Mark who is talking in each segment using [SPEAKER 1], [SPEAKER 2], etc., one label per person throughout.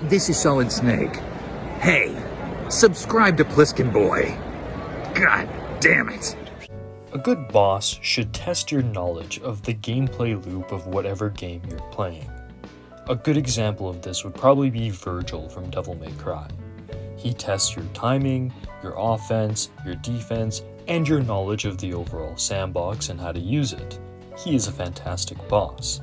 [SPEAKER 1] this is Solid Snake. Hey, subscribe to Pliskin Boy. God damn it.
[SPEAKER 2] A good boss should test your knowledge of the gameplay loop of whatever game you're playing. A good example of this would probably be Virgil from Devil May Cry. He tests your timing, your offense, your defense, and your knowledge of the overall sandbox and how to use it. He is a fantastic boss.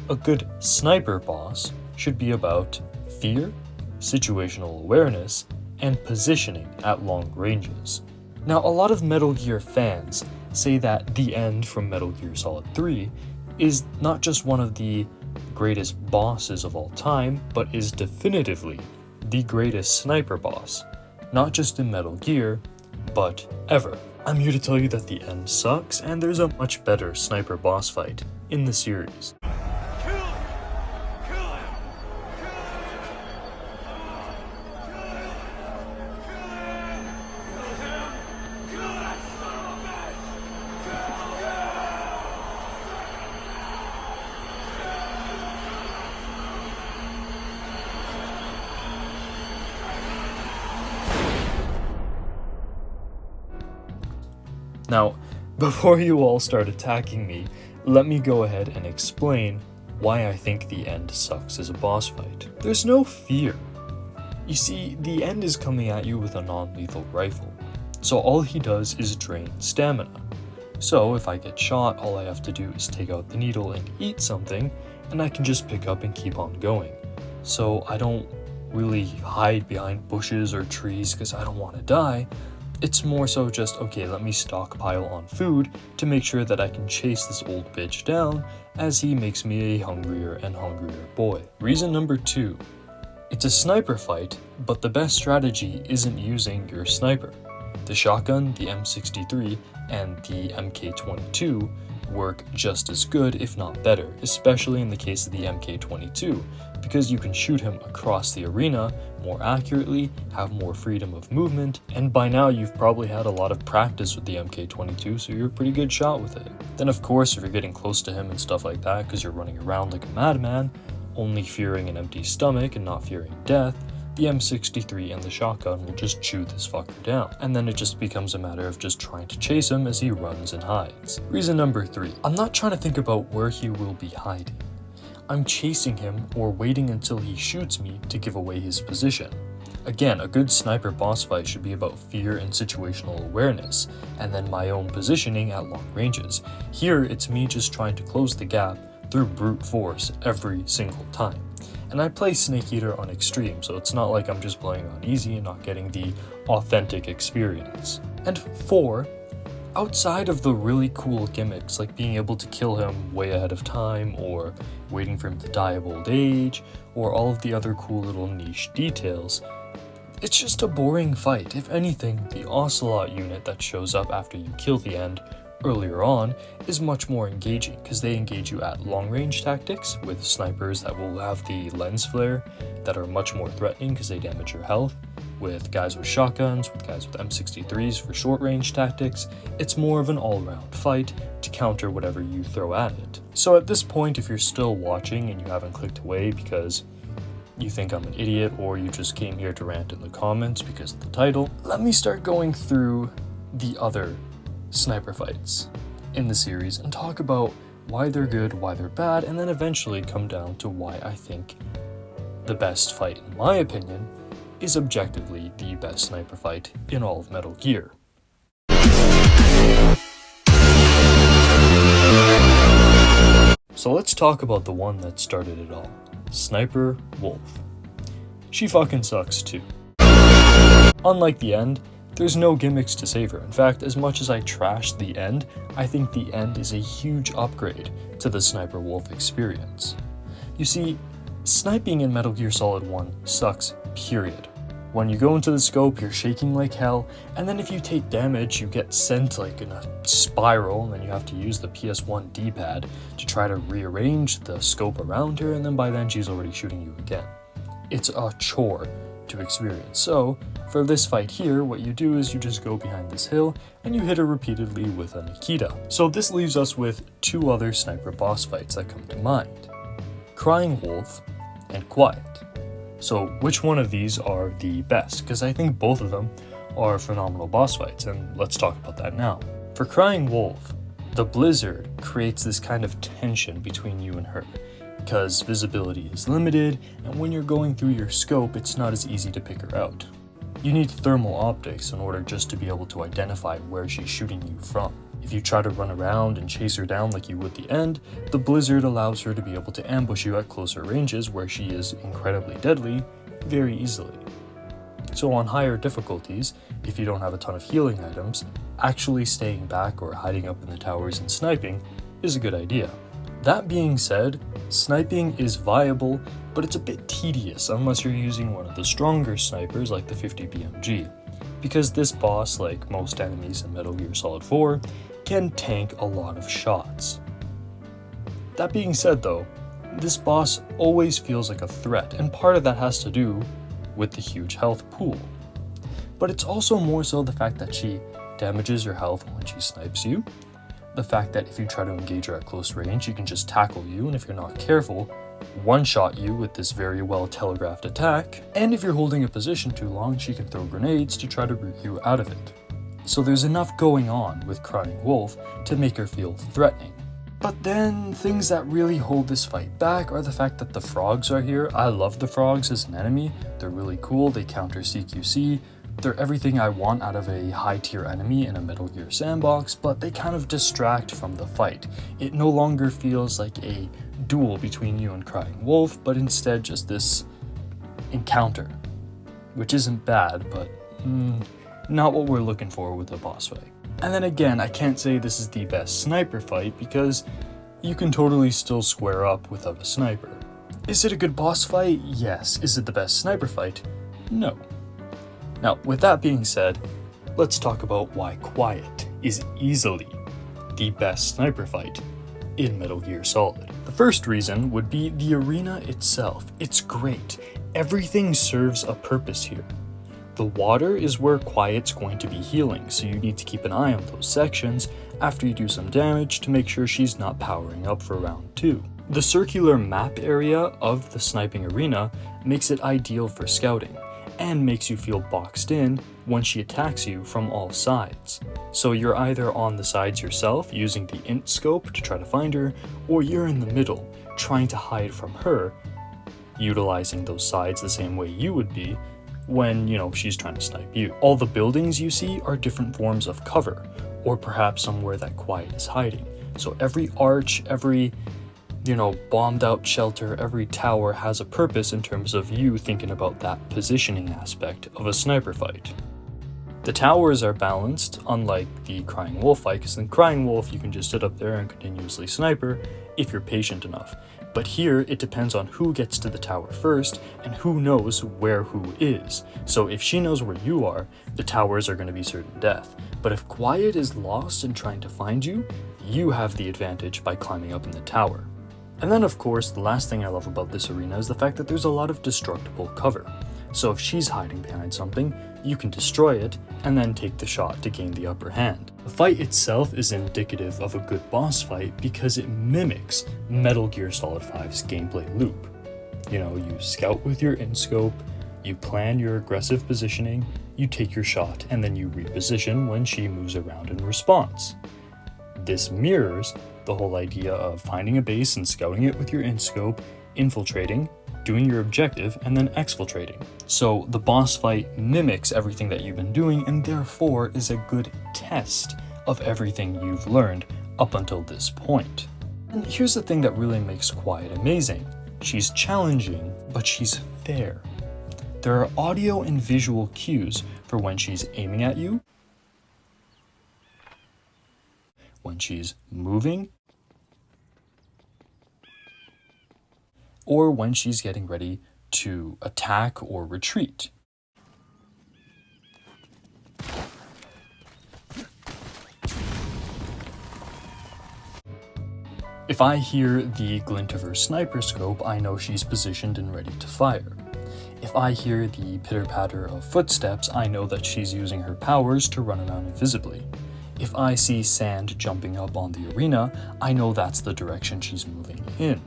[SPEAKER 2] A good sniper boss should be about fear, situational awareness, and positioning at long ranges. Now, a lot of Metal Gear fans say that the end from Metal Gear Solid 3 is not just one of the greatest bosses of all time, but is definitively the greatest sniper boss, not just in Metal Gear, but ever. I'm here to tell you that the end sucks, and there's a much better sniper boss fight in the series. Now, before you all start attacking me, let me go ahead and explain why I think the end sucks as a boss fight. There's no fear. You see, the end is coming at you with a non-lethal rifle, so all he does is drain stamina. So if I get shot, all I have to do is take out the needle and eat something, and I can just pick up and keep on going. So I don't really hide behind bushes or trees because I don't want to die. It's more so just, okay, let me stockpile on food to make sure that I can chase this old bitch down as he makes me a hungrier and hungrier boy. Reason number 2, it's a sniper fight, but the best strategy isn't using your sniper. The shotgun, the M63, and the MK22 work just as good, if not better, especially in the case of the MK22, because you can shoot him across the arena more accurately, have more freedom of movement, and by now you've probably had a lot of practice with the MK22, so you're a pretty good shot with it. Then of course, if you're getting close to him and stuff like that, because you're running around like a madman, only fearing an empty stomach and not fearing death, the M63 and the shotgun will just chew this fucker down, and then it just becomes a matter of just trying to chase him as he runs and hides. Reason number 3, I'm not trying to think about where he will be hiding. I'm chasing him or waiting until he shoots me to give away his position. Again, a good sniper boss fight should be about fear and situational awareness, and then my own positioning at long ranges. Here, it's me just trying to close the gap through brute force every single time. And I play Snake Eater on extreme, so it's not like I'm just playing on easy and not getting the authentic experience. And 4, outside of the really cool gimmicks like being able to kill him way ahead of time, or waiting for him to die of old age, or all of the other cool little niche details, it's just a boring fight. If anything, the Ocelot unit that shows up after you kill the end earlier on is much more engaging, because they engage you at long range tactics with snipers that will have the lens flare that are much more threatening because they damage your health, with guys with shotguns, with guys with M63s for short range tactics. It's more of an all-around fight to counter whatever you throw at it. So at this point, if you're still watching and you haven't clicked away because you think I'm an idiot, or you just came here to rant in the comments because of the title, let me start going through the other sniper fights in the series and talk about why they're good, why they're bad, and then eventually come down to why I think the best fight, in my opinion, is objectively the best sniper fight in all of Metal Gear. So let's talk about the one that started it all, Sniper Wolf. She fucking sucks too. Unlike the end, there's no gimmicks to save her. In fact, as much as I trashed the end, I think the end is a huge upgrade to the Sniper Wolf experience. You see, sniping in Metal Gear Solid 1 sucks, period. When you go into the scope, you're shaking like hell, and then if you take damage, you get sent like in a spiral, and then you have to use the PS1 D-pad to try to rearrange the scope around her, and then by then she's already shooting you again. It's a chore to experience. So, for this fight here, what you do is you just go behind this hill, and you hit her repeatedly with a Nikita. So this leaves us with 2 other sniper boss fights that come to mind: Crying Wolf and Quiet. So which one of these are the best? Because I think both of them are phenomenal boss fights, and let's talk about that now. For Crying Wolf, the blizzard creates this kind of tension between you and her, because visibility is limited, and when you're going through your scope, it's not as easy to pick her out. You need thermal optics in order just to be able to identify where she's shooting you from. If you try to run around and chase her down like you would the end, the blizzard allows her to be able to ambush you at closer ranges where she is incredibly deadly very easily. So on higher difficulties, if you don't have a ton of healing items, actually staying back or hiding up in the towers and sniping is a good idea. That being said, sniping is viable, but it's a bit tedious unless you're using one of the stronger snipers like the 50 BMG, because this boss, like most enemies in Metal Gear Solid 4, can tank a lot of shots. That being said though, this boss always feels like a threat, and part of that has to do with the huge health pool. But it's also more so the fact that she damages your health when she snipes you, the fact that if you try to engage her at close range, she can just tackle you, and if you're not careful, one-shot you with this very well telegraphed attack, and if you're holding a position too long, she can throw grenades to try to root you out of it. So there's enough going on with Crying Wolf to make her feel threatening. But then, things that really hold this fight back are the fact that the frogs are here. I love the frogs as an enemy, they're really cool, they counter CQC, they're everything I want out of a high-tier enemy in a Metal Gear sandbox, but they kind of distract from the fight. It no longer feels like a duel between you and Crying Wolf, but instead just this encounter, which isn't bad, but not what we're looking for with a boss fight. And then again, I can't say this is the best sniper fight because you can totally still square up without a sniper. Is it a good boss fight? Yes. Is it the best sniper fight? No. Now, with that being said, let's talk about why Quiet is easily the best sniper fight in Metal Gear Solid. The first reason would be the arena itself. It's great. Everything serves a purpose here. The water is where Quiet's going to be healing, so you need to keep an eye on those sections after you do some damage to make sure she's not powering up for round 2. The circular map area of the sniping arena makes it ideal for scouting, and makes you feel boxed in when she attacks you from all sides. So you're either on the sides yourself using the int scope to try to find her, or you're in the middle trying to hide from her, utilizing those sides the same way you would be when, she's trying to snipe you. All the buildings you see are different forms of cover, or perhaps somewhere that Quiet is hiding. So every arch, every bombed out shelter, every tower has a purpose in terms of you thinking about that positioning aspect of a sniper fight. The towers are balanced, unlike the Crying Wolf fight, because in Crying Wolf you can just sit up there and continuously sniper if you're patient enough. But here it depends on who gets to the tower first and who knows where who is. So if she knows where you are, the towers are going to be certain death. But if Quiet is lost and trying to find you, you have the advantage by climbing up in the tower. And then of course, the last thing I love about this arena is the fact that there's a lot of destructible cover. So if she's hiding behind something, you can destroy it and then take the shot to gain the upper hand. The fight itself is indicative of a good boss fight because it mimics Metal Gear Solid 5's gameplay loop. You scout with your in-scope, you plan your aggressive positioning, you take your shot, and then you reposition when she moves around in response. This mirrors the whole idea of finding a base and scouting it with your in-scope, infiltrating, doing your objective, and then exfiltrating. So the boss fight mimics everything that you've been doing and therefore is a good test of everything you've learned up until this point. And here's the thing that really makes Quiet amazing. She's challenging, but she's fair. There are audio and visual cues for when she's aiming at you, when she's moving, or when she's getting ready to attack or retreat. If I hear the glint of her sniper scope, I know she's positioned and ready to fire. If I hear the pitter-patter of footsteps, I know that she's using her powers to run around invisibly. If I see sand jumping up on the arena, I know that's the direction she's moving in.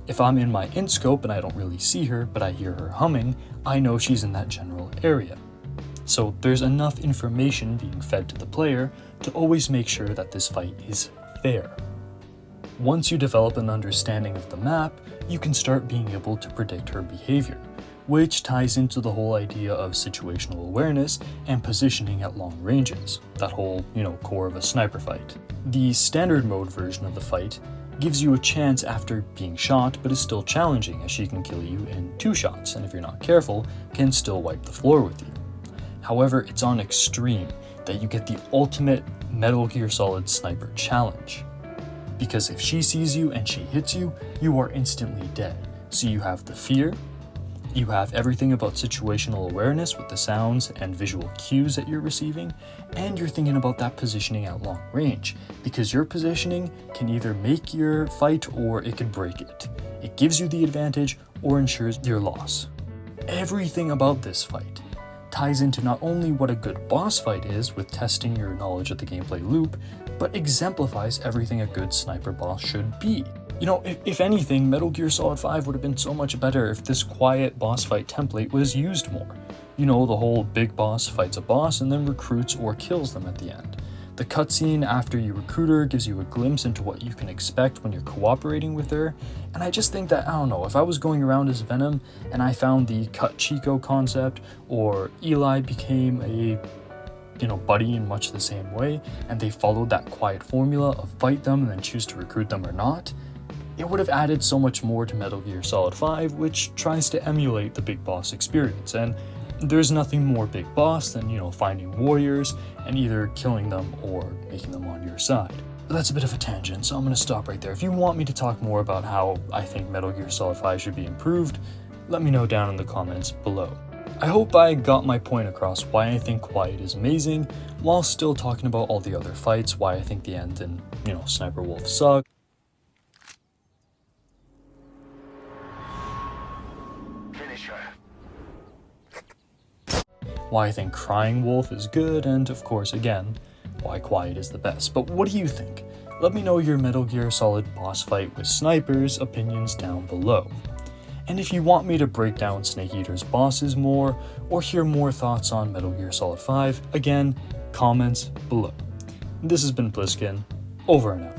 [SPEAKER 2] If I'm in my int scope and I don't really see her, but I hear her humming, I know she's in that general area. So there's enough information being fed to the player to always make sure that this fight is fair. Once you develop an understanding of the map, you can start being able to predict her behavior, which ties into the whole idea of situational awareness and positioning at long ranges, that whole, core of a sniper fight. The standard mode version of the fight gives you a chance after being shot, but is still challenging as she can kill you in 2 shots, and if you're not careful, can still wipe the floor with you. However, it's on extreme that you get the ultimate Metal Gear Solid sniper challenge. Because if she sees you and she hits you, you are instantly dead. So you have the fear, you have everything about situational awareness with the sounds and visual cues that you're receiving, and you're thinking about that positioning at long range, because your positioning can either make your fight or it could break it. It gives you the advantage or ensures your loss. Everything about this fight ties into not only what a good boss fight is with testing your knowledge of the gameplay loop, but exemplifies everything a good sniper boss should be. If anything, Metal Gear Solid 5 would have been so much better if this quiet boss fight template was used more. The whole big boss fights a boss and then recruits or kills them at the end. The cutscene after you recruit her gives you a glimpse into what you can expect when you're cooperating with her, and I just think that, if I was going around as Venom and I found the cut Chico concept, or Eli became a buddy in much the same way, and they followed that quiet formula of fight them and then choose to recruit them or not, it would have added so much more to Metal Gear Solid 5, which tries to emulate the big boss experience, and there's nothing more big boss than, finding warriors and either killing them or making them on your side. But that's a bit of a tangent, so I'm going to stop right there. If you want me to talk more about how I think Metal Gear Solid 5 should be improved, let me know down in the comments below. I hope I got my point across why I think Quiet is amazing, while still talking about all the other fights, why I think the end in, Sniper Wolf suck. Why I think Crying Wolf is good, and of course, again, why Quiet is the best. But what do you think? Let me know your Metal Gear Solid boss fight with snipers opinions down below. And if you want me to break down Snake Eater's bosses more, or hear more thoughts on Metal Gear Solid 5, again, comments below. This has been Pliskin, over and out.